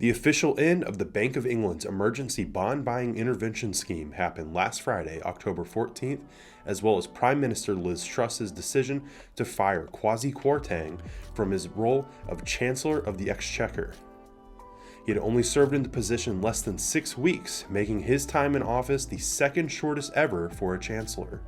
The official end of the Bank of England's emergency bond buying intervention scheme happened last Friday, October 14th, as well as Prime Minister Liz Truss's decision to fire Kwasi Kwarteng from his role of Chancellor of the Exchequer. He had only served in the position less than 6 weeks, making his time in office the second shortest ever for a chancellor.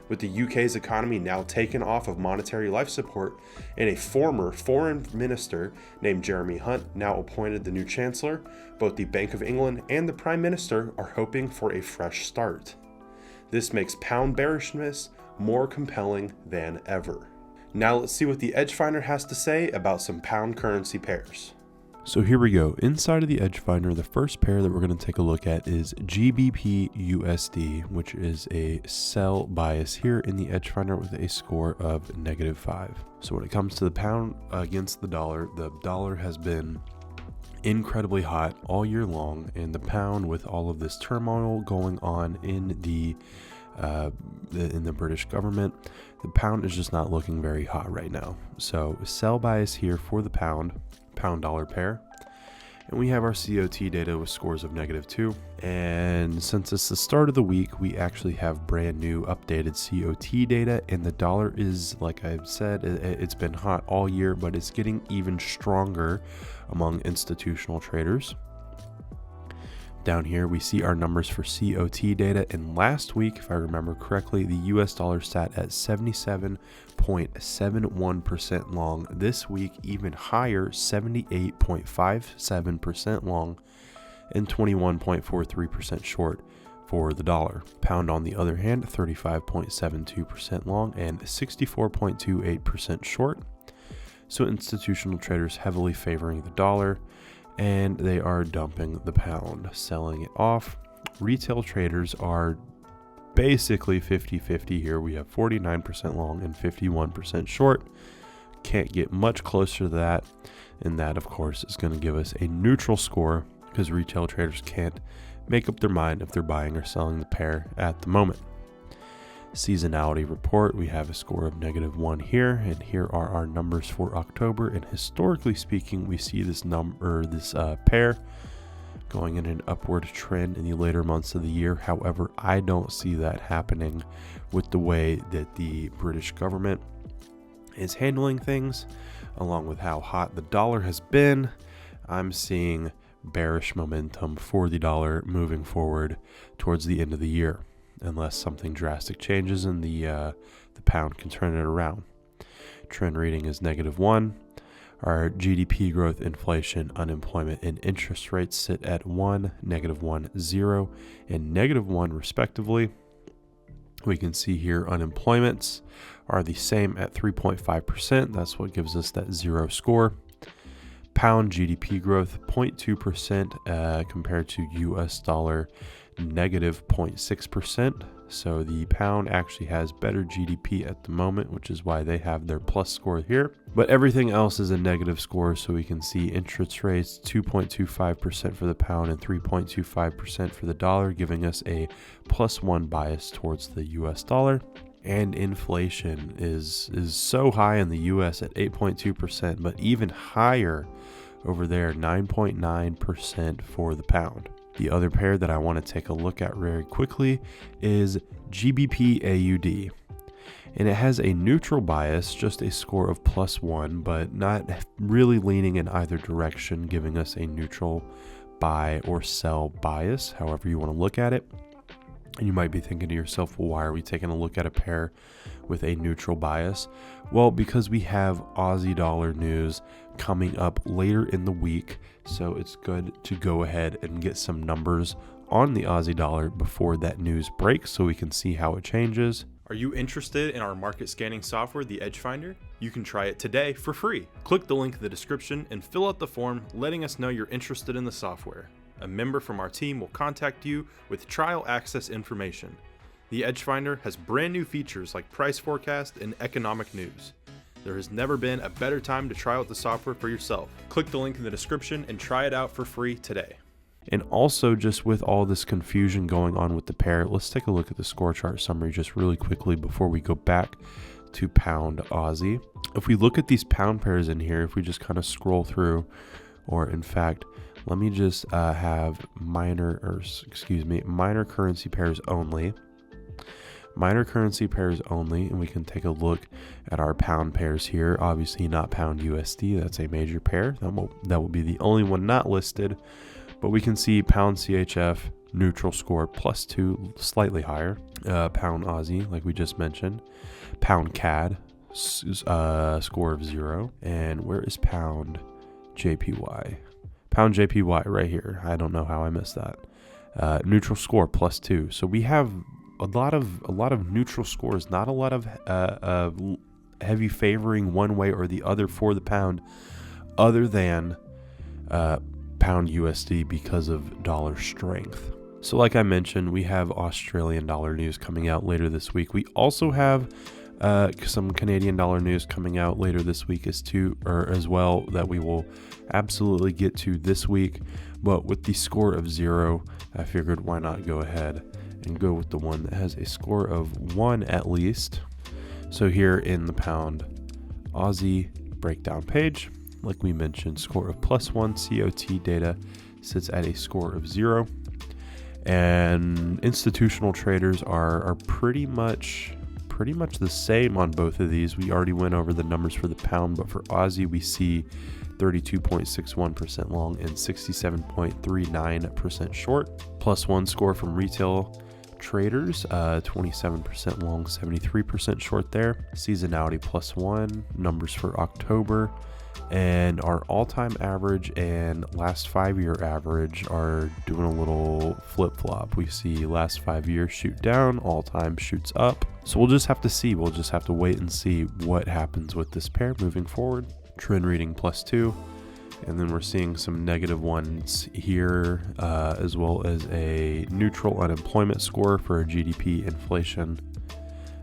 With the UK's economy now taken off of monetary life support and a former foreign minister named Jeremy Hunt now appointed the new chancellor, both the Bank of England and the Prime Minister are hoping for a fresh start. This makes pound bearishness more compelling than ever. Now let's see what the Edgefinder has to say about some pound currency pairs. So here we go. Inside of the Edgefinder, the first pair that we're going to take a look at is GBP USD, which is a sell bias here in the Edgefinder with a score of -5. So when it comes to the pound against the dollar has been incredibly hot all year long, and the pound, with all of this turmoil going on in the British government, the pound is just not looking very hot right now. So sell bias here for the pound dollar pair, and we have our COT data with scores of -2. And since it's the start of the week, we actually have brand new updated COT data, and the dollar is, like I've said, it's been hot all year, but it's getting even stronger among institutional traders. Down here we see our numbers for COT data, and last week, if I remember correctly, the US dollar sat at 77.71% long. This week even higher, 78.57% long and 21.43% short for the dollar. Pound, on the other hand, 35.72% long and 64.28% short. So institutional traders heavily favoring the dollar, and they are dumping the pound, selling it off. Retail traders are basically 50-50 here. We have 49% long and 51% short. Can't get much closer to that, and that, of course, is going to give us a neutral score because retail traders can't make up their mind if they're buying or selling the pair at the moment. Seasonality report, we have a score of -1 here, and here are our numbers for October. And historically speaking, we see this pair going in an upward trend in the later months of the year. However, I don't see that happening with the way that the British government is handling things, along with how hot the dollar has been. I'm seeing bearish momentum for the dollar moving forward towards the end of the year, unless something drastic changes and the pound can turn it around. Trend reading is -1. Our GDP growth, inflation, unemployment, and interest rates sit at 1, -1, 0, and -1 respectively. We can see here unemployments are the same at 3.5%. That's what gives us that 0 score. Pound GDP growth 0.2% compared to US dollar -0.6%. So the pound actually has better GDP at the moment, which is why they have their plus score here. But everything else is a negative score. So we can see interest rates 2.25% for the pound and 3.25% for the dollar, giving us a +1 bias towards the US dollar. And inflation is so high in the US at 8.2%, but even higher over there, 9.9% for the pound. The other pair that I want to take a look at very quickly is GBP AUD. And it has a neutral bias, just a score of +1, but not really leaning in either direction, giving us a neutral buy or sell bias, however you want to look at it. And you might be thinking to yourself, well, why are we taking a look at a pair with a neutral bias? Well, because we have Aussie dollar news coming up later in the week, so it's good to go ahead and get some numbers on the Aussie dollar before that news breaks so we can see how it changes. Are you interested in our market scanning software, the Edgefinder? You can try it today for free. Click the link in the description and fill out the form letting us know you're interested in the software. A member from our team will contact you with trial access information. The Edgefinder has brand new features like price forecast and economic news. There has never been a better time to try out the software for yourself. Click the link in the description and try it out for free today. And also, just with all this confusion going on with the pair, let's take a look at the score chart summary just really quickly before we go back to pound Aussie. If we look at these pound pairs in here, if we just kind of scroll through, or in fact, let me just have minor currency pairs only. Minor currency pairs only, and we can take a look at our pound pairs here. Obviously not pound USD, that's a major pair. That will be the only one not listed, but we can see pound CHF, neutral score +2, slightly higher. Pound Aussie, like we just mentioned. Pound CAD, score of 0. And where is pound JPY? Pound JPY right here. I don't know how I missed that. Neutral score +2. So we have a lot of neutral scores, not a lot of heavy favoring one way or the other for the pound, other than pound USD because of dollar strength. So like I mentioned, we have Australian dollar news coming out later this week. We also have some Canadian dollar news coming out later this week as well that we will absolutely get to this week. But with the score of 0, I figured why not go ahead and go with the one that has a score of 1 at least. So here in the pound Aussie breakdown page, like we mentioned, score of +1, COT data sits at a score of 0. And institutional traders are pretty much the same on both of these. We already went over the numbers for the pound, but for Aussie we see 32.61% long and 67.39% short. +1 score from retail traders, 27% long, 73% short there. Seasonality +1, numbers for October, and our all-time average and last 5-year average are doing a little flip-flop. We see last 5 years shoot down, all-time shoots up. So we'll just have to see. We'll just have to wait and see what happens with this pair moving forward. Trend reading +2. And then we're seeing some negative ones here, as well as a neutral unemployment score for GDP, inflation,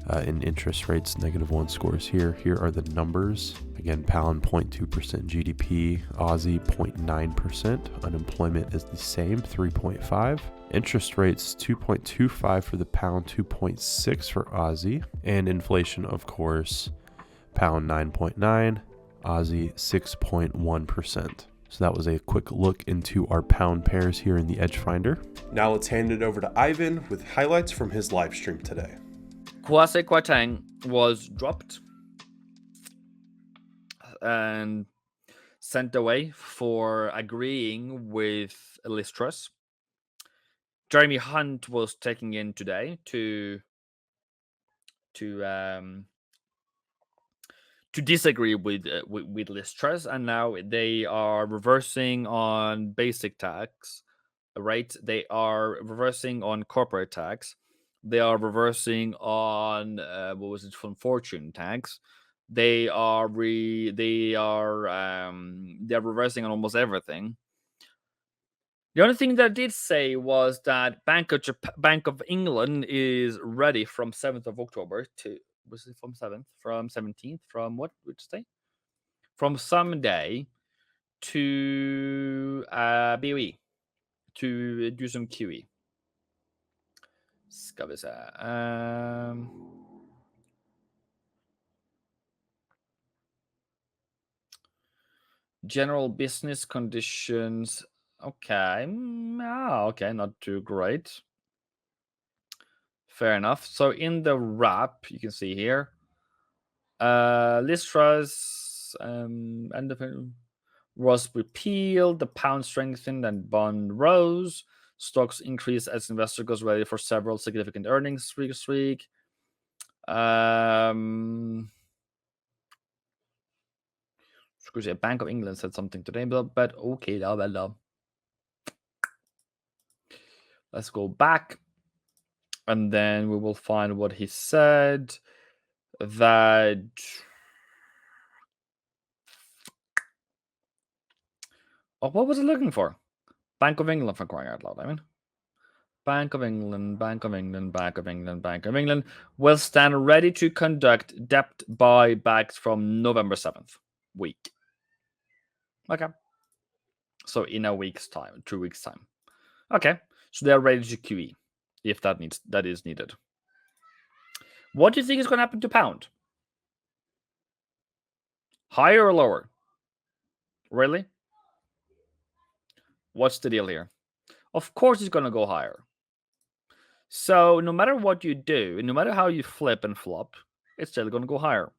and interest rates. -1 scores here. Here are the numbers. Again, pound 0.2% GDP, Aussie 0.9%. Unemployment is the same, 3.5. Interest rates 2.25 for the pound, 2.6 for Aussie. And inflation, of course, pound 9.9. Aussie 6.1%. So that was a quick look into our pound pairs here in the Edgefinder. Now let's hand it over to Eivind with highlights from his live stream today. Kwasi Kwarteng was dropped and sent away for agreeing with Liz Truss. Jeremy Hunt was taken in today to disagree with Liz Truss, and now they are reversing on basic tax, right? They are reversing on corporate tax. They are reversing on from fortune tax. They're reversing on almost everything. The only thing that I did say was that Bank of England is ready from 7th of October to, was it from 7th? From 17th? From what? Which day? From Sunday to BOE to do some QE. Ska vi se. General business conditions. Okay. Okay, not too great. Fair enough. So in the wrap, you can see here, Liz Truss was repealed, the pound strengthened and bond rose. Stocks increased as investor goes ready for several significant earnings this week. Bank of England said something today, but okay, let's go back, and then we will find what he said. That what was I looking for? Bank of England, for crying out loud. I mean, Bank of England will stand ready to conduct debt buybacks from November 7th week. Okay. So in a week's time, 2 weeks' time. Okay. So they're ready to QE if that is needed. What do you think is going to happen to pound? Higher or lower? Really? What's the deal here? Of course it's going to go higher. So no matter what you do, no matter how you flip and flop, it's still going to go higher.